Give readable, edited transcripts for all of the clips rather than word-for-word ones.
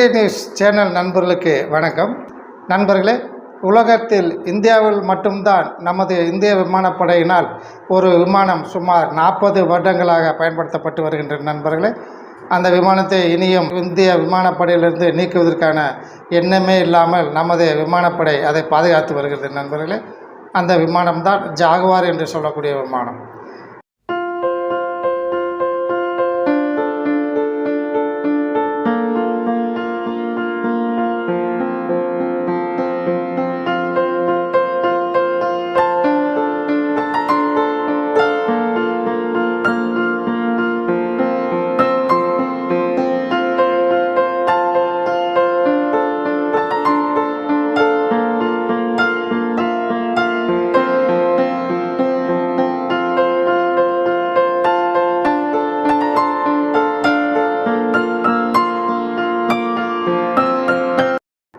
இந்திய news channel நண்பர்களுக்கு வணக்கம். நண்பர்களே, உலகத்தில் இந்தியாவில் மட்டும்தான் நமது இந்திய விமானப்படையினால் ஒரு விமானம் சுமார் 40 வருடங்களாக பயன்படுத்தப்பட்டு வருகின்ற நண்பர்களே, அந்த விமானத்தை இனியும் இந்திய விமானப்படையிலிருந்து நீக்குவதற்கான எண்ணமே இல்லாமல் நமது விமானப்படை அதை பாதுகாத்து வருகிறது நண்பர்களே. அந்த விமானம்தான் ஜாகுவார் என்று சொல்லக்கூடிய விமானம்.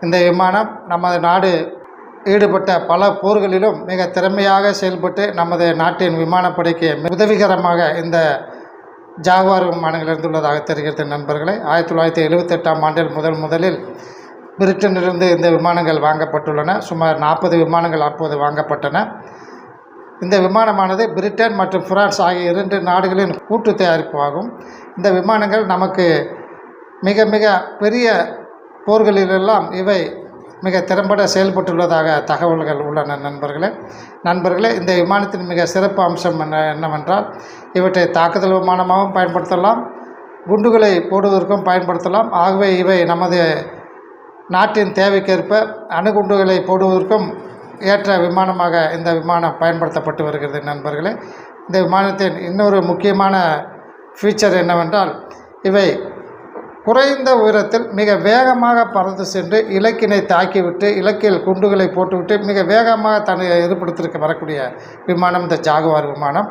இந்த விமானம் நமது நாடு ஈடுபட்ட பல போர்களிலும் மிக திறமையாக செயல்பட்டு நமது நாட்டின் விமானப்படைக்கு உதவிகரமாக இந்த ஜாகுவார் விமானங்கள் இருந்துள்ளதாக தெரிகிறது நண்பர்களே. 1978ஆம் ஆண்டில் முதலில் பிரிட்டனிலிருந்து இந்த விமானங்கள் வாங்கப்பட்டுள்ளன. சுமார் 40 விமானங்கள் அப்போது வாங்கப்பட்டன. இந்த விமானமானது பிரிட்டன் மற்றும் பிரான்ஸ் ஆகிய 2 நாடுகளின் கூட்டு தயாரிப்பு ஆகும். இந்த விமானங்கள் நமக்கு மிக மிக பெரிய போர்களிலெல்லாம் இவை மிக திறம்பட செயல்பட்டுள்ளதாக தகவல்கள் உள்ளன நண்பர்களே. இந்த விமானத்தின் மிக சிறப்பு அம்சம் என்னவென்றால், இவற்றை தாக்குதல் விமானமாகவும் பயன்படுத்தலாம், குண்டுகளை போடுவதற்கும் பயன்படுத்தலாம். ஆகவே இவை நமது நாட்டின் தேவைக்கேற்ப அணுகுண்டுகளை போடுவதற்கும் ஏற்ற விமானமாக இந்த விமானம் பயன்படுத்தப்பட்டு வருகிறது நண்பர்களே. இந்த விமானத்தின் இன்னொரு முக்கியமான ஃபீச்சர் என்னவென்றால், இவை குறைந்த உயரத்தில் மிக வேகமாக பறந்து சென்று இலக்கினை தாக்கிவிட்டு இலக்கில் குண்டுகளை போட்டுவிட்டு மிக வேகமாக தன்னை எதிர்ப்படுத்திற்கு வரக்கூடிய விமானம் இந்த ஜாகுவார் விமானம்.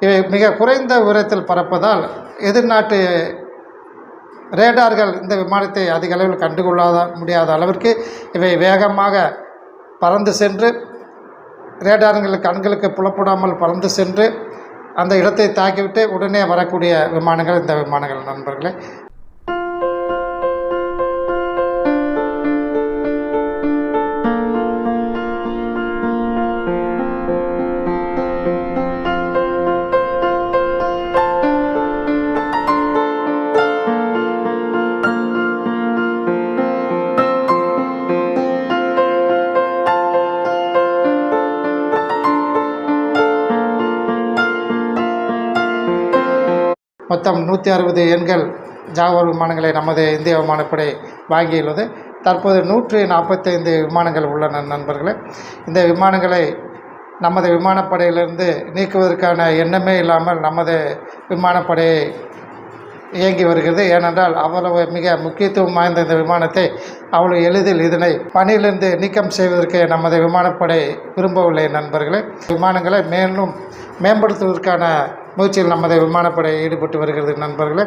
இவை மிக குறைந்த உயரத்தில் பறப்பதால் எதிர்நாட்டு ரேடார்கள் இந்த விமானத்தை அதிக அளவில் கண்டுகொள்ளாத முடியாத அளவிற்கு இவை வேகமாக பறந்து சென்று ரேடார்களுக்கு கண்களுக்கு புலப்படாமல் பறந்து சென்று அந்த இடத்தை தாக்கிவிட்டு உடனே வரக்கூடிய விமானங்கள் இந்த விமானங்கள் நண்பர்களே. மொத்தம் 160 எண்கள் ஜாகுவார் விமானங்களை நமது இந்திய விமானப்படை வாங்கியுள்ளது. தற்போது 145 விமானங்கள் உள்ளன நண்பர்களே. இந்த விமானங்களை நமது விமானப்படையிலிருந்து நீக்குவதற்கான எண்ணமே இல்லாமல் நமது விமானப்படையை இயங்கி வருகிறது. ஏனென்றால் அவ்வளவு மிக முக்கியத்துவம் வாய்ந்த இந்த விமானத்தை அவ்வளவு எளிதில் இதனை பணியிலிருந்து நீக்கம் செய்வதற்கு நமது விமானப்படை விரும்பவில்லை நண்பர்களே. விமானங்களை மேலும் மேம்படுத்துவதற்கான முயற்சியில் நமது விமானப்படை ஈடுபட்டு வருகிறது நண்பர்களே.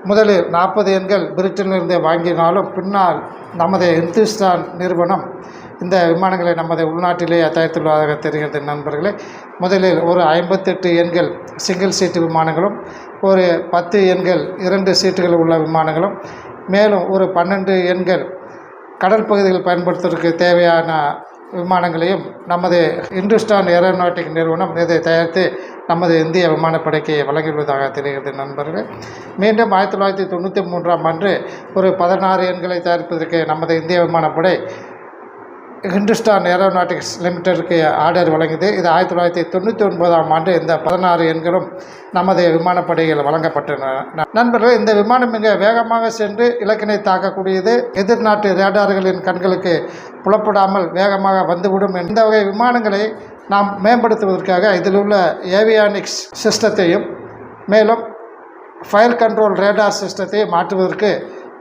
முதலில் 40 எண்கள் பிரிட்டனிலிருந்து வாங்கினாலும் பின்னால் நமது இந்துஸ்தான் நிறுவனம் இந்த விமானங்களை நமது உள்நாட்டிலேயே தயாரித்துள்ளதாக தெரிகிறது நண்பர்களே. முதலில் ஒரு 58 எண்கள் சிங்கிள் சீட்டு விமானங்களும், ஒரு 10 எண்கள் 2 சீட்டுகள் உள்ள விமானங்களும், மேலும் ஒரு 12 எண்கள் கடல் பகுதியில் பயன்படுத்துவதற்கு தேவையான விமானங்களையும் நமது இந்துஸ்தான் ஏரோநாட்டிக் நிறுவனம் இதை தயாரித்து நமது இந்திய விமானப்படைக்கு வழங்கியுள்ளதாக தெரிகிறது நண்பர்களே. மீண்டும் 1993ஆம் ஆண்டு ஒரு 16 எண்களை தயாரிப்பதற்கு நமது இந்திய விமானப்படை ஹிந்துஸ்தான் ஏரோநாட்டிக்ஸ் லிமிடெடுக்கு ஆர்டர் வழங்கியது. இது 1999ஆம் ஆண்டு இந்த 16 எண்களும் நமது விமானப்படையில் வழங்கப்பட்டன. நண்பர்கள், இந்த விமானம் மிக வேகமாக சென்று இலக்கினை தாக்கக்கூடியது. எதிர்நாட்டு ரேடார்களின் கண்களுக்கு புலப்படாமல் வேகமாக வந்துவிடும். இந்த வகை விமானங்களை நாம் மேம்படுத்துவதற்காக இதில் உள்ள ஏவியானிக்ஸ் சிஸ்டத்தையும் மேலும் ஃபயர் கண்ட்ரோல் ரேடார் சிஸ்டத்தையும் மாற்றுவதற்கு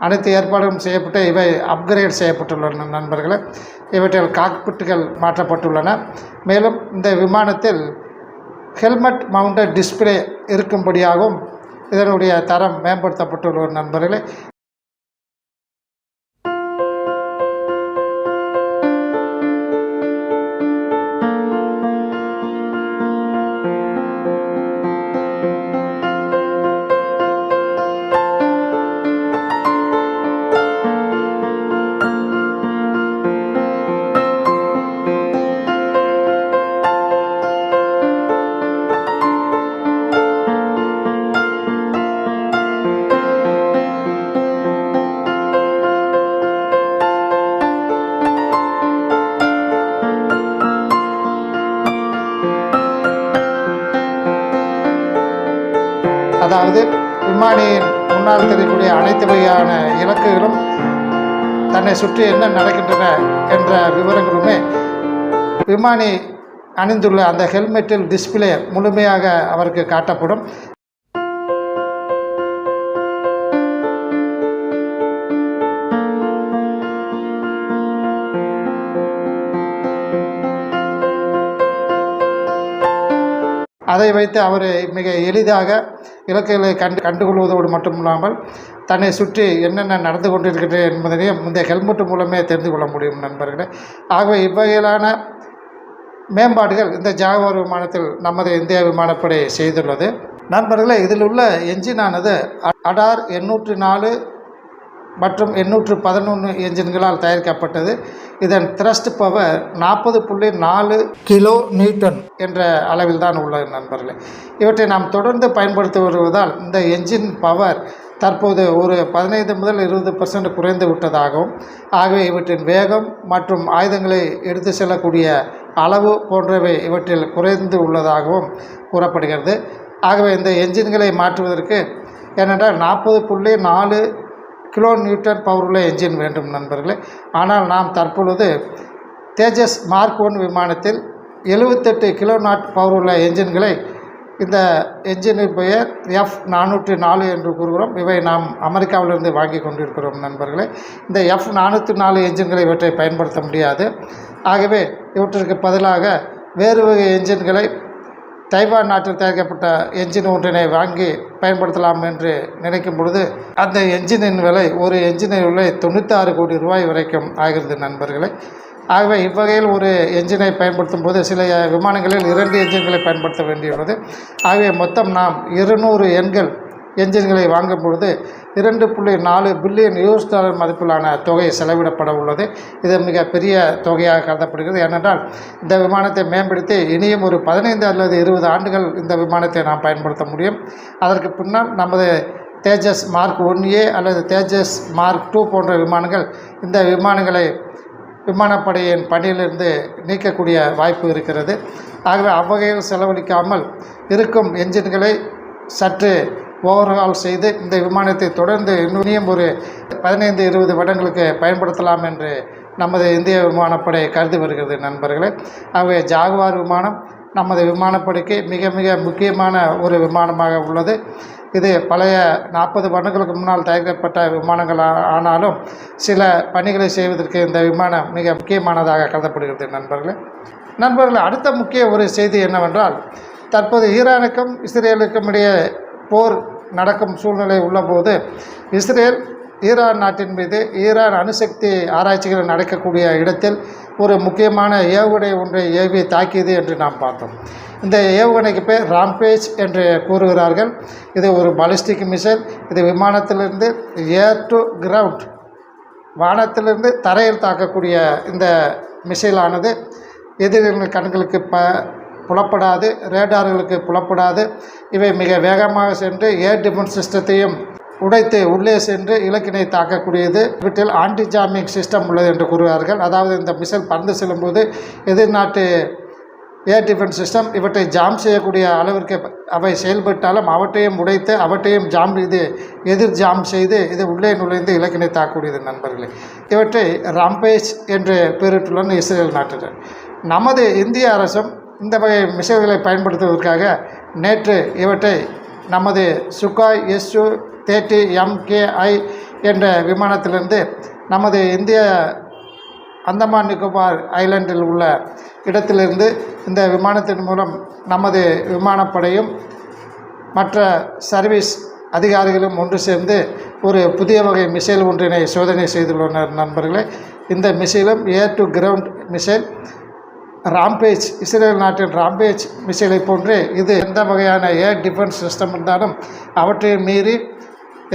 அனைத்து ஏற்பாடும் செய்யப்பட்டு இவை அப்கிரேட் செய்யப்பட்டுள்ளன நண்பர்களே. இவற்றில் காக்பிட்டுகள் மாற்றப்பட்டுள்ளன. மேலும் இந்த விமானத்தில் ஹெல்மெட் மவுண்டட் டிஸ்பிளே இருக்கும்படியாகவும் இதனுடைய தரம் மேம்படுத்தப்பட்டுள்ள நண்பர்களே. அதாவது விமானியின் முன்னால் தெரியக்கூடிய அனைத்து வகையான இலக்குகளும் தன்னை சுற்றி என்ன நடக்கின்றன என்ற விவரங்களுமே விமானி அணிந்துள்ள அந்த ஹெல்மெட்டில் டிஸ்பிளே முழுமையாக அவருக்கு காட்டப்படும். அதை வைத்து அவர் மிக எளிதாக இலக்குகளை கண்டுகொள்வதோடு மட்டுமில்லாமல் தன்னை சுற்றி என்னென்ன நடந்து கொண்டிருக்கிறது என்பதனையும் இந்த ஹெல்மெட் மூலமே தெரிந்து கொள்ள முடியும் நண்பர்களே. ஆகவே இவ்வகையிலான மேம்பாடுகள் இந்த ஜாகுவார் விமானத்தில் நமது இந்திய விமானப்படை செய்துள்ளது நண்பர்களே. இதில் உள்ள என்ஜினானது அடார் 804 மற்றும் 811 என்ஜின்களால் தயாரிக்கப்பட்டது. இதன் த்ரஸ்ட் பவர் 40.4 கிலோ நியூட்டன் என்ற அளவில் தான் உள்ளது நண்பர்களே. இவற்றை நாம் தொடர்ந்து பயன்படுத்தி வருவதால் இந்த என்ஜின் பவர் தற்போது ஒரு 15 முதல் 20% குறைந்து விட்டதாகவும், ஆகவே இவற்றின் வேகம் மற்றும் ஆயுதங்களை எடுத்து செல்லக்கூடிய அளவு போன்றவை இவற்றில் குறைந்து உள்ளதாகவும் கூறப்படுகிறது. ஆகவே இந்த என்ஜின்களை மாற்றுவதற்கு ஏனென்றால் 40.4 கிலோ நியூட்டன் பவர் உள்ள என்ஜின் வேண்டும் நண்பர்களே. ஆனால் நாம் தற்பொழுது தேஜஸ் மார்க் 1 விமானத்தில் 78 கிலோ நாட் பவர் உள்ள என்ஜின்களை, இந்த என்ஜினின் பெயர் F404 என்று கூறுகிறோம். இவை நாம் அமெரிக்காவிலிருந்து வாங்கி கொண்டிருக்கிறோம் நண்பர்களே. இந்த F404 என்ஜின்களை இவற்றை பயன்படுத்த முடியாது. ஆகவே இவற்றிற்கு பதிலாக வேறு வகை என்ஜின்களை தைவான் நாட்டில் தயாரிக்கப்பட்ட என்ஜின் ஒன்றினை வாங்கி பயன்படுத்தலாம் என்று நினைக்கும் பொழுது அந்த என்ஜினின் விலை, ஒரு என்ஜினின் விலை 96 கோடி ரூபாய் வரைக்கும் ஆகிறது நண்பர்களே. ஆகவே இவ்வகையில் ஒரு என்ஜினை பயன்படுத்தும் போது சில விமானங்களில் 2 என்ஜின்களை பயன்படுத்த வேண்டியுள்ளது. ஆகவே மொத்தம் நாம் 200 என்ஜின்களை வாங்கும் பொழுது $2.4 பில்லியன் மதிப்பிலான தொகை செலவிடப்பட உள்ளது. இது மிக பெரிய தொகையாக கருதப்படுகிறது. ஏனென்றால் இந்த விமானத்தை மேம்படுத்தி இனியும் ஒரு 15 அல்லது 20 ஆண்டுகள் இந்த விமானத்தை நாம் பயன்படுத்த முடியும். அதற்கு பின்னால் நமது தேஜஸ் மார்க் 1A அல்லது தேஜஸ் மார்க் 2 போன்ற விமானங்கள் இந்த விமானங்களை விமானப்படையின் பணியிலிருந்து நீக்கக்கூடிய வாய்ப்பு இருக்கிறது. ஆகவே அவ்வகையில் செலவழிக்காமல் இருக்கும் என்ஜின்களை சற்று ஓவர்ஹால் செய்து இந்த விமானத்தை தொடர்ந்து இன்னும் ஒரு 15-20 வருடங்களுக்கு பயன்படுத்தலாம் என்று நமது இந்திய விமானப்படை கருதி வருகிறது நண்பர்களே. ஆகவே ஜாகுவார் விமானம் நமது விமானப்படைக்கு மிக மிக முக்கியமான ஒரு விமானமாக உள்ளது. இது பழைய 40 வருடங்களுக்கு முன்னால் தயாரிக்கப்பட்ட விமானங்கள் ஆனாலும் சில பணிகளை செய்வதற்கு இந்த விமானம் மிக முக்கியமானதாக கருதப்படுகிறது நண்பர்களே. அடுத்த முக்கிய ஒரு செய்தி என்னவென்றால், தற்போது ஈரானுக்கும் இஸ்ரேலுக்கும் இடையே போர் நடக்கும் சூழ்நிலை உள்ளபோது இஸ்ரேல் ஈரான் நாட்டின் மீது ஈரான் அணுசக்தி ஆராய்ச்சிகள் நடக்கக்கூடிய இடத்தில் ஒரு முக்கியமான ஏவுகணை ஒன்றை ஏவி தாக்கியது என்று நாம் பார்த்தோம். இந்த ஏவுகணைக்கு பேர் ராம்பேஜ் என்று கூறுகிறார்கள். இது ஒரு பாலிஸ்டிக் மிசைல். இது விமானத்திலிருந்து ஏர் டு கிரவுண்ட், வானத்திலிருந்து தரையில் தாக்கக்கூடிய இந்த மிசைலானது எதிரிகள் கண்களுக்கு புலப்படாது, ரேடார்களுக்கு புலப்படாது. இவை மிக வேகமாக சென்று ஏர் டிஃபென்ஸ் சிஸ்டத்தையும் உடைத்து உள்ளே சென்று இலக்கினை தாக்கக்கூடியது. இவற்றில் ஆன்டி ஜாமிங் சிஸ்டம் உள்ளது என்று கூறுவார்கள். அதாவது இந்த மிசைல் பறந்து செல்லும்போது எதிர்நாட்டு ஏர் டிஃபென்ஸ் சிஸ்டம் இவற்றை ஜாம் செய்யக்கூடிய அளவிற்கு அவை செயல்பட்டாலும் அவற்றையும் உடைத்து அவற்றையும் எதிர் ஜாம் செய்து இது உள்ளே நுழைந்து இலக்கினை தாக்கக்கூடியது நண்பர்களே. இவற்றை ராம்பேஜ் என்று பெயரிட்டுள்ள இஸ்ரேல் நாட்டினர். நமது இந்திய அரசும் இந்த வகை மிசைல்களை பயன்படுத்துவதற்காக நேற்று இவற்றை நமது சுகாய் Su-30 MKI என்ற விமானத்திலிருந்து நமது இந்திய அந்தமான் நிக்கோபார் ஐலண்டில் உள்ள இடத்திலிருந்து இந்த விமானத்தின் மூலம் நமது விமானப்படையும் மற்ற சர்வீஸ் அதிகாரிகளும் ஒன்று சேர்ந்து ஒரு புதிய வகை மிசைல் ஒன்றினை சோதனை செய்துள்ளனர் நண்பர்களே. இந்த மிசைலும் air to ground missile Rampage, Israel நாட்டின் ராம்பேஜ் மிசைலை போன்றே இது எந்த வகையான ஏர் டிஃபென்ஸ் சிஸ்டம் இருந்தாலும் அவற்றையும் மீறி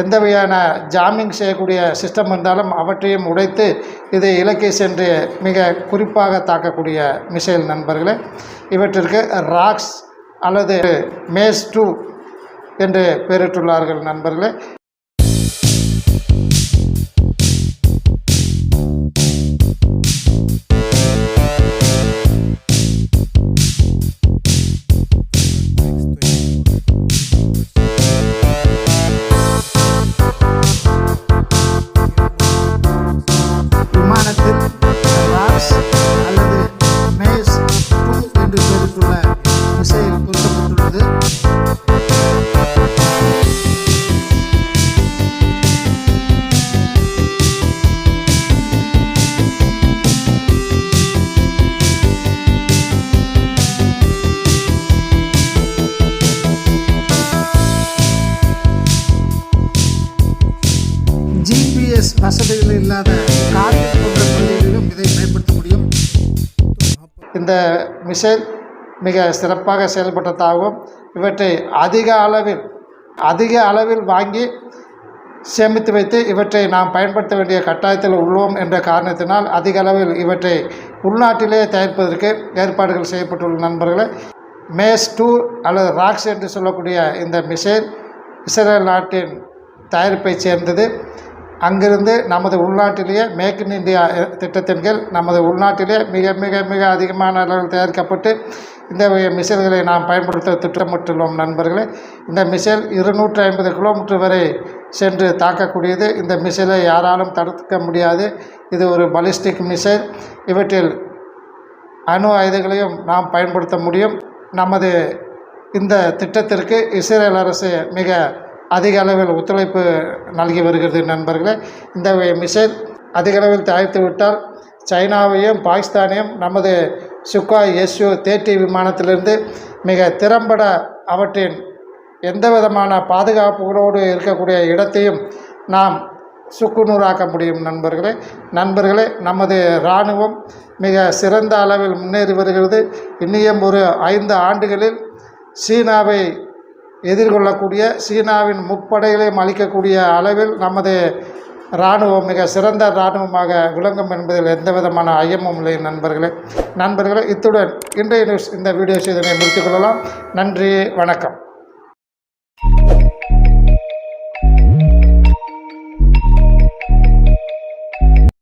எந்த வகையான ஜாமிங் செய்யக்கூடிய சிஸ்டம் இருந்தாலும் அவற்றையும் உடைத்து இதை இலக்கை சென்று மிக குறிப்பாக தாக்கக்கூடிய மிசைல் நண்பர்களே. இவற்றிற்கு ராக்ஸ் அல்லது மேஸ் 2 என்று பெயரிட்டுள்ளார்கள் நண்பர்களே. விமானத்தில் ராக்ஸ் அல்லது மேஸ் 2 என்று பெயரிட்டுள்ள மிசைல் பொருத்தப்பட்டுள்ளது. GPS வசதிகள் இல்லாத கார்கில் போன்ற பகுதிகளிலும் இதை பயன்படுத்த முடியும். இந்த மிசைல் மிக சிறப்பாக செயல்பட்டதாகவும் இவற்றை அதிக அளவில் வாங்கி சேமித்து வைத்து இவற்றை நாம் பயன்படுத்த வேண்டிய கட்டாயத்தில் உள்ளோம் என்ற காரணத்தினால் அதிக அளவில் இவற்றை உள்நாட்டிலே தயாரிப்பதற்கு ஏற்பாடுகள் செய்யப்பட்டுள்ள நண்பர்களே. மேஸ் 2 அல்லது ராக்ஸ் என்று சொல்லக்கூடிய இந்த மிசைல் இஸ்ரேல் நாட்டின் தயாரிப்பை சேர்ந்தது. அங்கிருந்து நமது உள்நாட்டிலேயே மேக் இன் இந்தியா திட்டத்தின் கீழ் நமது உள்நாட்டிலே மிக மிக மிக அதிகமான அளவில் தயாரிக்கப்பட்டு இந்த மிசைல்களை நாம் பயன்படுத்த திட்டமிட்டுள்ளோம் நண்பர்களே. இந்த மிசைல் 250 கிலோமீட்டர் வரை சென்று தாக்கக்கூடியது. இந்த மிசைலை யாராலும் தடுக்க முடியாது. இது ஒரு பலிஸ்டிக் மிசைல். இவற்றில் அணு ஆயுதங்களையும் நாம் பயன்படுத்த முடியும். நமது இந்த திட்டத்திற்கு இஸ்ரேல் அரசு மிக அதிக அளவில் ஒத்துழைப்பு நல்கி வருகிறது நண்பர்களே. இந்த மிசைல் அதிக அளவில் தயாரித்து விட்டால் சைனாவையும் பாகிஸ்தானையும் நமது சுகாய் Su-30 விமானத்திலிருந்து மிக திறம்பட அவற்றின் எந்த விதமான பாதுகாப்புகளோடு இருக்கக்கூடிய இடத்தையும் நாம் சுக்குநூறாக்க முடியும் நண்பர்களே. நமது இராணுவம் மிக சிறந்த அளவில் முன்னேறி வருகிறது. இன்னும் ஒரு 5 ஆண்டுகளில் சீனாவை எதிர்கொள்ளக்கூடிய, சீனாவின் முப்படைகளையும் அளிக்கக்கூடிய அளவில் நமது இராணுவம் மிக சிறந்த இராணுவமாக விளங்கும் என்பதில் எந்த விதமான ஐயமும் இல்லை நண்பர்களே. இத்துடன் இன்றைய நியூஸ் இந்த வீடியோ செய்தனை முடித்துக் கொள்ளலாம். நன்றி, வணக்கம்.